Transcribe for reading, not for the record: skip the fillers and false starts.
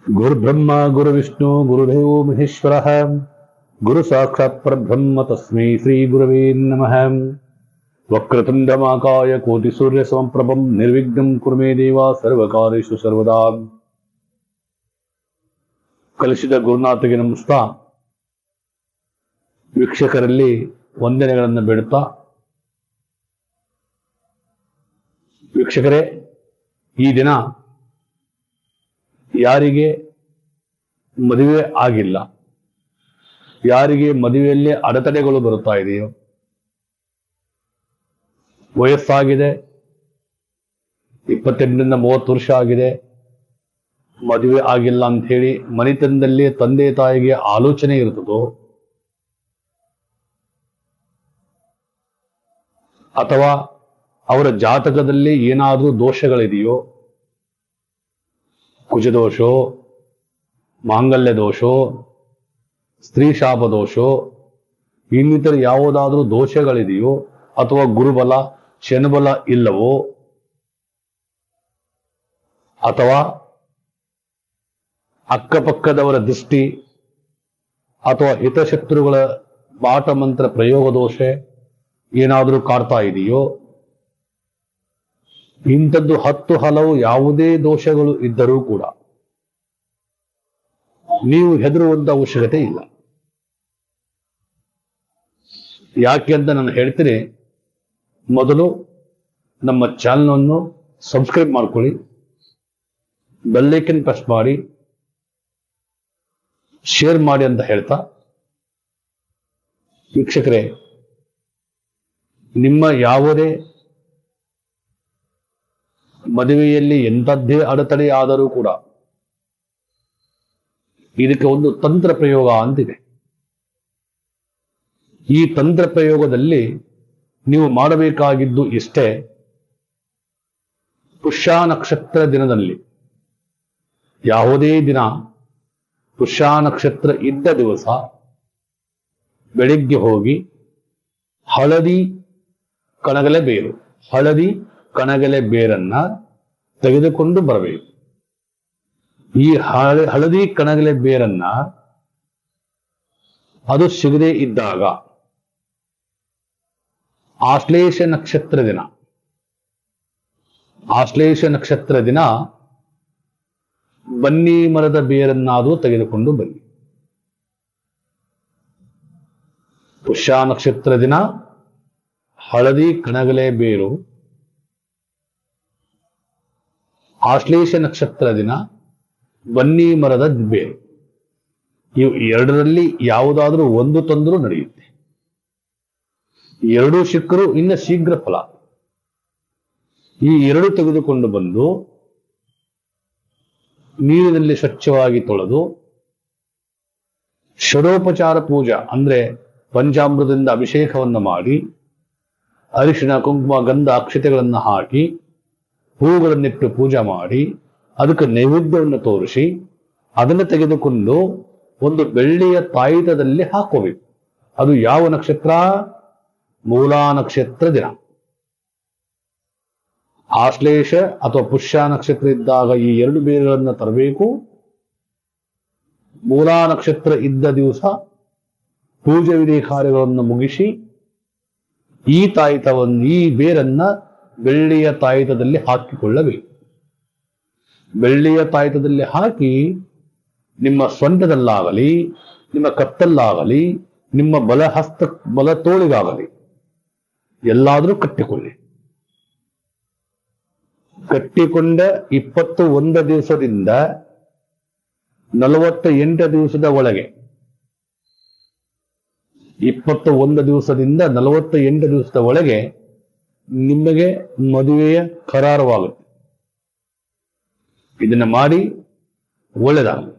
ಗುರುಬ್ರಹ್ಮ ಗುರುವಿಷ್ಣು ಗುರುದೇವೋ ಮಹೇಶ್ವರಃ ಗುರು ಸಾಕ್ಷಾತ್ ಪರಬ್ರಹ್ಮ ತಸ್ಮೈ ಶ್ರೀ ಗುರವೇ ನಮಃ. ವಕ್ರತುಂಡಮಾಕಾಯ ಕೋಟಿ ಸೂರ್ಯ ಸಮಪ್ರಭಂ ನಿರ್ವಿಘ್ನಂ ಕುರು ಮೇ ದೇವ ಸರ್ವಕಾರ್ಯೇಷು ಸರ್ವದಾ. ಕಲಿಸಿದ ಗುರುನಾಥಗೆ ನಮಸ್ತಾ. ವೀಕ್ಷಕರಲ್ಲಿ ವಂದನೆಗಳನ್ನು ಬೇಡುತ್ತಾ, ವೀಕ್ಷಕರೇ, ಈ ದಿನ ಯಾರಿಗೆ ಮದುವೆ ಆಗಿಲ್ಲ, ಯಾರಿಗೆ ಮದುವೆಯಲ್ಲಿ ಅಡೆತಡೆಗಳು ಬರುತ್ತಾ ಇದೆಯೋ, ವಯಸ್ಸಾಗಿದೆ, 28ರಿಂದ 30 ವರ್ಷ ಆಗಿದೆ, ಮದುವೆ ಆಗಿಲ್ಲ ಅಂತ ಹೇಳಿ ಮನೆತನದಲ್ಲಿ ತಂದೆ ತಾಯಿಗೆ ಆಲೋಚನೆ ಇರುತ್ತದೋ, ಅಥವಾ ಅವರ ಜಾತಕದಲ್ಲಿ ಏನಾದರೂ ದೋಷಗಳಿದೆಯೋ, ಕುಜದೋಷೋ, ಮಾಂಗಲ್ಯ ದೋಷೋ, ಸ್ತ್ರೀ ಶಾಪ ದೋಷೋ, ಇನ್ನಿತರ ಯಾವುದಾದ್ರೂ ದೋಷಗಳಿದೆಯೋ, ಅಥವಾ ಗುರುಬಲ ಶನಿಬಲ ಇಲ್ಲವೋ, ಅಥವಾ ಅಕ್ಕಪಕ್ಕದವರ ದೃಷ್ಟಿ ಅಥವಾ ಹಿತಶತ್ರುಗಳ ಪಾಠ ಮಂತ್ರ ಪ್ರಯೋಗ ದೋಷ ಏನಾದರೂ ಕಾಡ್ತಾ ಇದೆಯೋ, ಇಂಥದ್ದು 10 ಹಲವು ಯಾವುದೇ ದೋಷಗಳು ಇದ್ದರೂ ಕೂಡ ನೀವು ಹೆದರುವಂತ ಅವಶ್ಯಕತೆ ಇಲ್ಲ. ಯಾಕೆ ಅಂತ ನಾನು ಹೇಳ್ತೀನಿ. ಮೊದಲು ನಮ್ಮ ಚಾನಲ್ ಅನ್ನು ಸಬ್ಸ್ಕ್ರೈಬ್ ಮಾಡ್ಕೊಳ್ಳಿ, ಬೆಲ್ ಐಕಾನ್ ಪ್ರೆಸ್ ಮಾಡಿ, ಶೇರ್ ಮಾಡಿ ಅಂತ ಹೇಳ್ತಾ, ವೀಕ್ಷಕರೇ, ನಿಮ್ಮ ಯಾವುದೇ ಮದುವೆಯಲ್ಲಿ ಎಂಥದ್ದೇ ಅಡೆತಡೆ ಆದರೂ ಕೂಡ ಇದಕ್ಕೆ ಒಂದು ತಂತ್ರ ಪ್ರಯೋಗ ಅಂತಿದೆ. ಈ ತಂತ್ರ ಪ್ರಯೋಗದಲ್ಲಿ ನೀವು ಮಾಡಬೇಕಾಗಿದ್ದು ಇಷ್ಟೇ: ಪುಷ್ಯ ನಕ್ಷತ್ರ ದಿನದಲ್ಲಿ, ಯಾವುದೇ ದಿನ ಪುಷ್ಯ ನಕ್ಷತ್ರ ಇದ್ದ ದಿವಸ ಬೆಳಿಗ್ಗೆ ಹೋಗಿ ಹಳದಿ ಕಣಗಲೆ ಬೇರನ್ನ ತೆಗೆದುಕೊಂಡು ಬರಬೇಕು. ಈ ಹಳದಿ ಕಣಗಲೆ ಬೇರನ್ನ ಅದು ಸಿಗದೇ ಇದ್ದಾಗ ಆಶ್ಲೇಷ ನಕ್ಷತ್ರ ದಿನ ಬನ್ನಿ ಮರದ ಬೇರನ್ನಾದರೂ ತೆಗೆದುಕೊಂಡು ಬನ್ನಿ. ಪುಷ್ಯ ನಕ್ಷತ್ರ ದಿನ ಹಳದಿ ಕಣಗಲೆ ಬೇರು, ಆಶ್ಲೇಷ ನಕ್ಷತ್ರ ದಿನ ಬನ್ನಿ ಮರದ ಬೇರು. ಇವು ಎರಡರಲ್ಲಿ ಯಾವುದಾದ್ರೂ ಒಂದು ತಂದರೂ ನಡೆಯುತ್ತೆ. ಎರಡೂ ಸಿಕ್ಕರೂ ಇನ್ನು ಶೀಘ್ರ ಫಲ. ಈ ಎರಡು ತೆಗೆದುಕೊಂಡು ಬಂದು ನೀರಿನಲ್ಲಿ ಸ್ವಚ್ಛವಾಗಿ ತೊಳೆದು ಷಡೋಪಚಾರ ಪೂಜಾ ಅಂದ್ರೆ ಪಂಚಾಮೃತದಿಂದ ಅಭಿಷೇಕವನ್ನು ಮಾಡಿ, ಅರಿಶಿಣ ಕುಂಕುಮ ಗಂಧ ಅಕ್ಷತೆಗಳನ್ನು ಹಾಕಿ, ಹೂಗಳನ್ನಿಟ್ಟು ಪೂಜೆ ಮಾಡಿ, ಅದಕ್ಕೆ ನೈವೇದ್ಯವನ್ನು ತೋರಿಸಿ, ಅದನ್ನು ತೆಗೆದುಕೊಂಡು ಒಂದು ಬೆಳ್ಳಿಯ ತಾಯಿತದಲ್ಲಿ ಹಾಕೋಬೇಕು. ಅದು ಯಾವ ನಕ್ಷತ್ರ? ಮೂಲಾ ನಕ್ಷತ್ರ ದಿನ. ಆಶ್ಲೇಷ ಅಥವಾ ಪುಷ್ಯ ನಕ್ಷತ್ರ ಇದ್ದಾಗ ಈ 2 ಬೇರುಗಳನ್ನು ತರಬೇಕು. ಮೂಲಾ ನಕ್ಷತ್ರ ಇದ್ದ ದಿವಸ ಪೂಜೆ ವಿಧಿ ಕಾರ್ಯಗಳನ್ನು ಮುಗಿಸಿ ಈ ಬೇರನ್ನ ಬೆಳ್ಳಿಯ ತಾಯಿತದಲ್ಲಿ ಹಾಕಿಕೊಳ್ಳಬೇಕು. ಬೆಳ್ಳಿಯ ತಾಯಿತದಲ್ಲಿ ಹಾಕಿ ನಿಮ್ಮ ಸೊಂಟದಲ್ಲಾಗಲಿ, ನಿಮ್ಮ ಕತ್ತಲ್ಲಾಗಲಿ, ನಿಮ್ಮ ಬಲ ತೋಳಿಗಾಗಲಿ ಎಲ್ಲಾದರೂ ಕಟ್ಟಿಕೊಳ್ಳಿ. ಕಟ್ಟಿಕೊಂಡ 21 ದಿವಸದಿಂದ 48 ದಿವಸದ ಒಳಗೆ, 21 ದಿವಸದಿಂದ 48 ದಿವಸದ ಒಳಗೆ ನಿಮಗೆ ಮದುವೆಯ ಕರಾರವಾಗುತ್ತೆ. ಇದನ್ನ ಮಾಡಿ, ಒಳ್ಳೆಯದಾಗಲಿ.